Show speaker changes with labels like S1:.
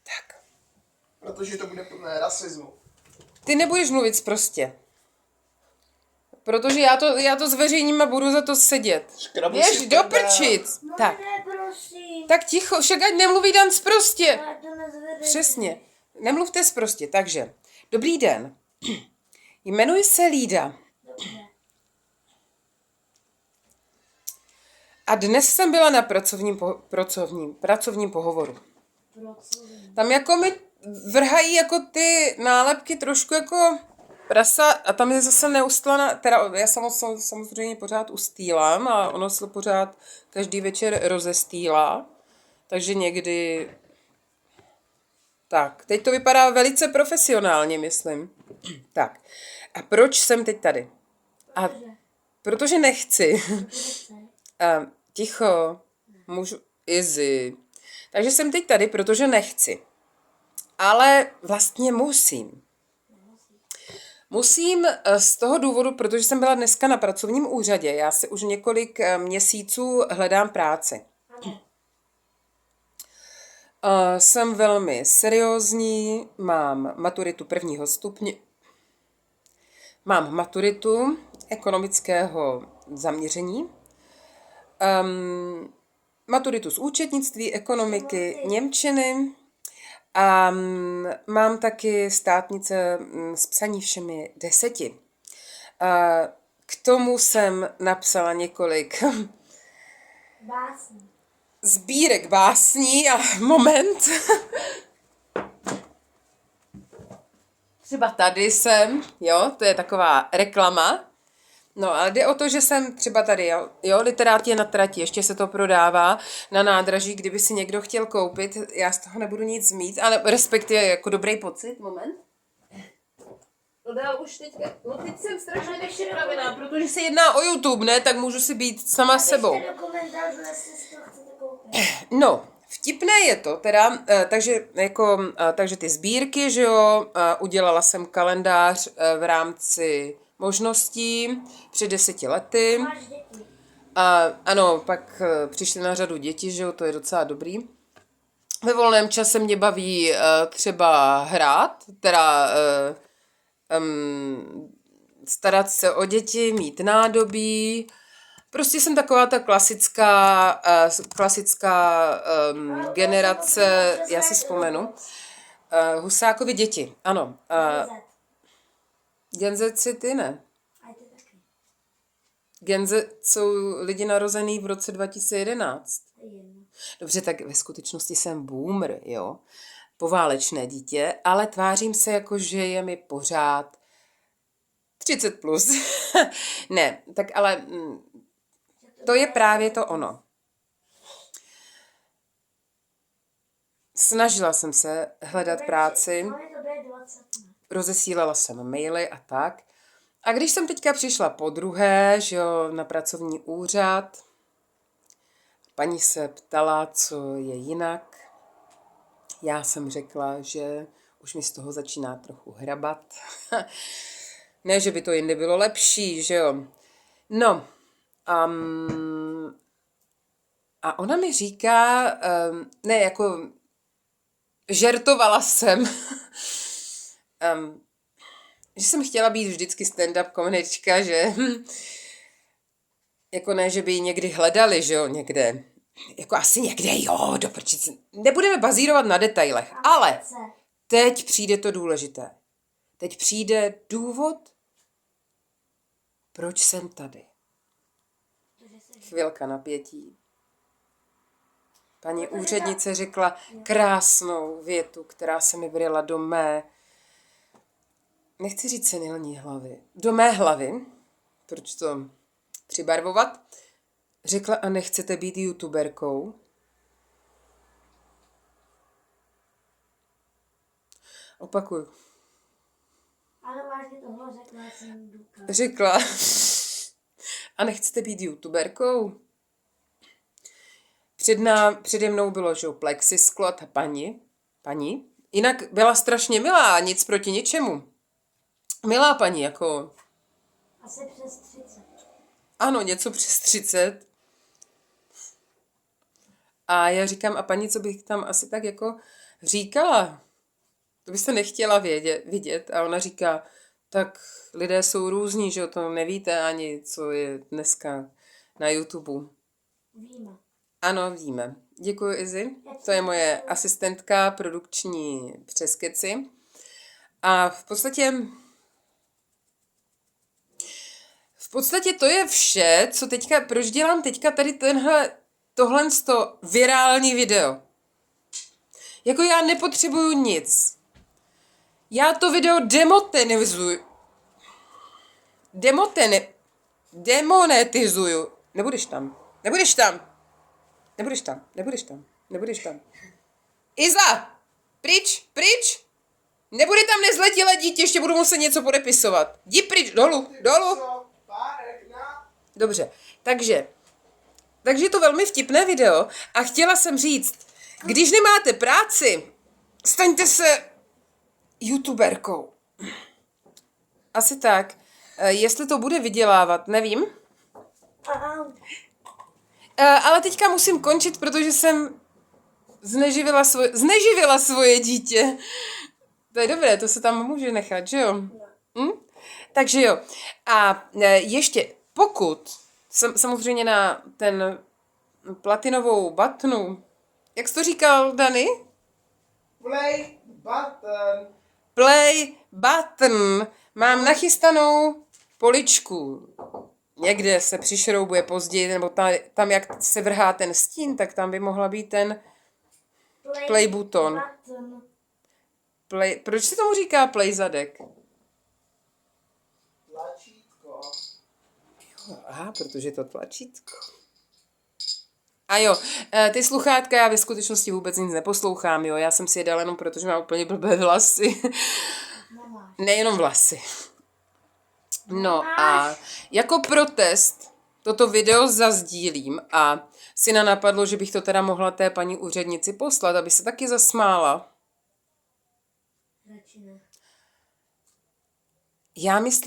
S1: Tak.
S2: Protože to bude plné rasismu.
S1: Ty nebudeš mluvit sprostě. Protože já to zveřejním a budu za to sedět.
S2: Škrabu
S1: Běž
S2: si
S1: do
S2: prdel.
S1: prčic. Tak.
S3: Ne, prosím.
S1: Tak ticho, však ať nemluví Dan sprostě.
S3: Já to nezveřejním.
S1: Přesně. Nemluvte sprostě. Takže, dobrý den. Jmenuji se Lída.
S3: Dobře.
S1: A dnes jsem byla na pracovním pohovoru. Tam jako mi vrhají jako ty nálepky trošku jako prasa a tam je zase neustlaná, teda já samozřejmě pořád ustýlám a ono se pořád každý večer rozestýlá, takže někdy tak, teď to vypadá velice profesionálně, myslím. Tak, a proč jsem teď tady? A protože nechci. Ticho, můžu, easy. Takže jsem teď tady, protože nechci. Ale vlastně musím. Musím z toho důvodu, protože jsem byla dneska na pracovním úřadě. Já si už několik měsíců hledám práci. Jsem velmi seriózní, mám maturitu prvního stupně. Mám maturitu ekonomického zaměření. Maturitu z účetnictví, ekonomiky, němčiny a mám taky státnice s psaní všemi 10. K tomu jsem napsala několik
S3: Básní.
S1: sbírek básní a moment. Třeba tady jsem, jo, to je taková reklama. No ale jde o to, že jsem třeba tady, jo, Literát je na trati, ještě se to prodává na nádraží, kdyby si někdo chtěl koupit, já z toho nebudu nic mít, ale respektive jako dobrý pocit, moment. No dál už teďka, no teď jsem strašně nepřipravená, protože se jedná o YouTube, ne, tak můžu si být sama sebou.
S3: Napište do komentářů, jestli si to chcete koupit.
S1: No, vtipné je to teda, takže ty sbírky, že jo, udělala jsem kalendář v rámci možností před 10 lety.
S3: Máš děti.
S1: Ano, pak přišly na řadu děti, že jo, to je docela dobrý. Ve volném čase mě baví třeba hrát, teda starat se o děti, mít nádobí. Prostě jsem taková ta klasická generace, já si vzpomenu. Husákovi děti, ano. Gen Z si ty ne.
S3: A ty taky.
S1: Gen Z jsou lidi narozený v roce 2011.
S3: To je jedno.
S1: Dobře, tak ve skutečnosti jsem boomer, jo. Poválečné dítě, ale tvářím se jako, že je mi pořád 30 plus. Ne, tak ale to je právě to ono. Snažila jsem se hledat práci,
S3: Ale to bude 20.
S1: rozesílala jsem maily a tak. A když jsem teďka přišla podruhé, že jo, na pracovní úřad, paní se ptala, co je jinak. Já jsem řekla, že už mi z toho začíná trochu hrabat. Ne, že by to jinde bylo lepší, že jo. No, a ona mi říká, ne, jako žertovala jsem, že jsem chtěla být vždycky stand-up komedička, že jako ne, že by ji někdy hledali, že jo, někde. Jako asi někde, jo, do prčice. Nebudeme bazírovat na detailech, ale teď přijde to důležité. Teď přijde důvod, proč jsem tady. Chvilka napětí. Paní úřednice řekla krásnou větu, která se mi vrila do mé, nechci říct senilní hlavy, do mé hlavy, proč to přibarvovat, řekla, a nechcete být youtuberkou? Opakuju.
S3: Ale vážně tohle řekla, já jsem důkaz.
S1: Řekla, a nechcete být youtuberkou? Přede mnou bylo, že plexisklo, ta paní, jinak byla strašně milá, nic proti ničemu. Milá paní, jako,
S3: Asi přes 30.
S1: ano, něco přes 30. A já říkám, a paní, co bych tam asi tak jako říkala? To byste nechtěla vidět. A ona říká, tak lidé jsou různí, že jo, to nevíte ani, co je dneska na YouTube.
S3: Víme.
S1: Ano, víme. Děkuji, Izzy. To je moje asistentka produkční přes Keci. A v podstatě to je vše, co teďka, proč dělám teďka tady tohle virální video. Jako já nepotřebuju nic. Já to video demonetizuju. Nebudeš tam. Iza! Pryč! Nebude tam nezletilé dítě, ještě budu muset něco podepisovat. Jdi pryč, dolů.
S2: Co? Párek, na.
S1: Dobře, takže je to velmi vtipné video a chtěla jsem říct, když nemáte práci, staňte se youtuberkou. Asi tak. Jestli to bude vydělávat, nevím. Ale teďka musím končit, protože jsem zneživila svoje dítě. To je dobré, to se tam může nechat, že jo? Takže jo. A ještě, pokud samozřejmě na ten platinovou batnu, jak jsi to říkal, Dani? Play button. Mám nachystanou poličku. Někde se přišroubuje později, nebo tam, jak se vrhá ten stín, tak tam by mohla být ten play button. Proč se tomu říká play zadek?
S2: Tlačítko.
S1: Aha, protože to tlačítko. A jo, ty sluchátka, já ve skutečnosti vůbec nic neposlouchám, jo. Já jsem si je dala jenom protože mám úplně blbé vlasy. Nejenom vlasy. No a jako protest toto video zazdílím a syna napadlo, že bych to teda mohla té paní úřednici poslat, aby se taky zasmála. Já myslím,